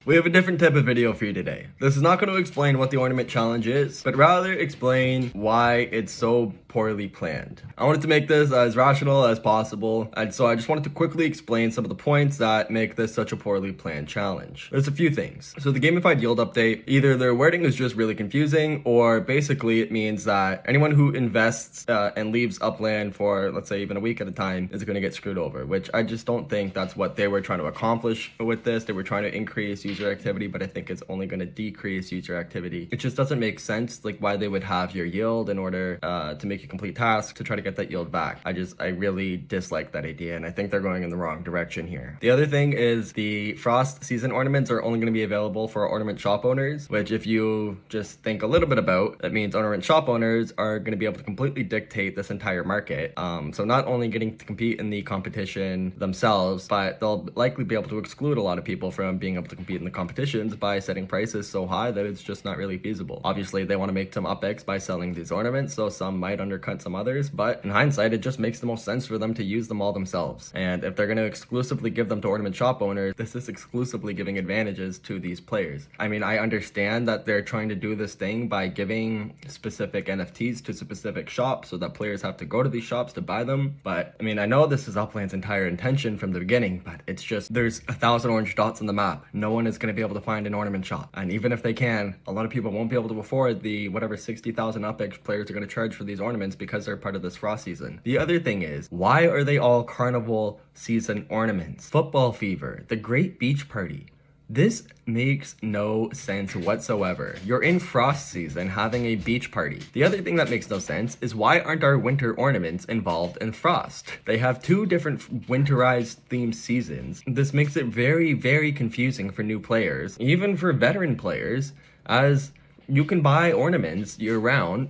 We have a different type of video for you today. This is not going to explain what the ornament challenge is, but rather explain why it's so poorly planned. I wanted to make this as rational as possible, and so I just wanted to quickly explain some of the points that make this such a poorly planned challenge. There's a few things. So the gamified yield update, either their wording is just really confusing, or basically it means that anyone who invests and leaves Upland for, let's say, even a week at a time is going to get screwed over, which I just don't think that's what they were trying to accomplish with this. They were trying to increase user activity, but I think it's only going to decrease user activity. It just doesn't make sense, like, why they would have your yield in order to make you complete tasks to try to get that yield back. I really dislike that idea, and I think they're going in the wrong direction here. The other thing is the Frost season ornaments are only going to be available for ornament shop owners, which if you just think a little bit about, that means ornament shop owners are going to be able to completely dictate this entire market. So not only getting to compete in the competition themselves, but they'll likely be able to exclude a lot of people from being able to compete in the competitions by setting prices so high that it's just not really feasible. Obviously, they want to make some UpX by selling these ornaments, so some might undercut some others, but in hindsight, it just makes the most sense for them to use them all themselves. And if they're going to exclusively give them to ornament shop owners, this is exclusively giving advantages to these players. I mean, I understand that they're trying to do this thing by giving specific NFTs to specific shops so that players have to go to these shops to buy them, but I mean, I know this is Upland's entire intention from the beginning, but it's just, there's 1,000 orange dots on the map. No one is going to be able to find an ornament shop, and even if they can, a lot of people won't be able to afford the whatever 60,000 UpX players are going to charge for these ornaments because they're part of this Frost season. The other thing is, why are they all carnival season ornaments? Football fever, the great beach party. This makes no sense whatsoever. You're in Frost season having a beach party. The other thing that makes no sense is, why aren't our winter ornaments involved in Frost? They have two different winterized themed seasons. This makes it very, very confusing for new players, even for veteran players, as you can buy ornaments year round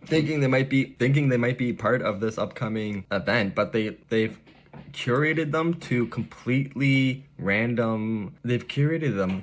thinking they might be part of this upcoming event, but they've curated them to completely random. They've curated them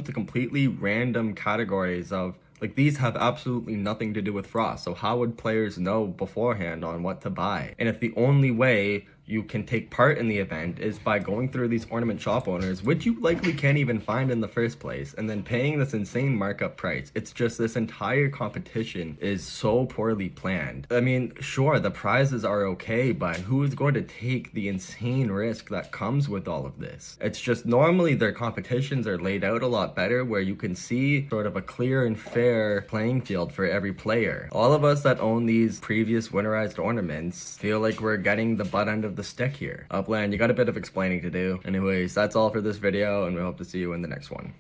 to completely random categories of, like, these have absolutely nothing to do with Frost. So how would players know beforehand on what to buy? And if the only way you can take part in the event is by going through these ornament shop owners, which you likely can't even find in the first place, and then paying this insane markup price, it's just, this entire competition is so poorly planned. I mean, sure, the prizes are okay, but who is going to take the insane risk that comes with all of this? It's just, normally their competitions are laid out a lot better, where you can see sort of a clear and fair playing field for every player. All of us that own these previous winterized ornaments feel like we're getting the butt end of the stick here. Upland, you got a bit of explaining to do. Anyways, that's all for this video, and we hope to see you in the next one.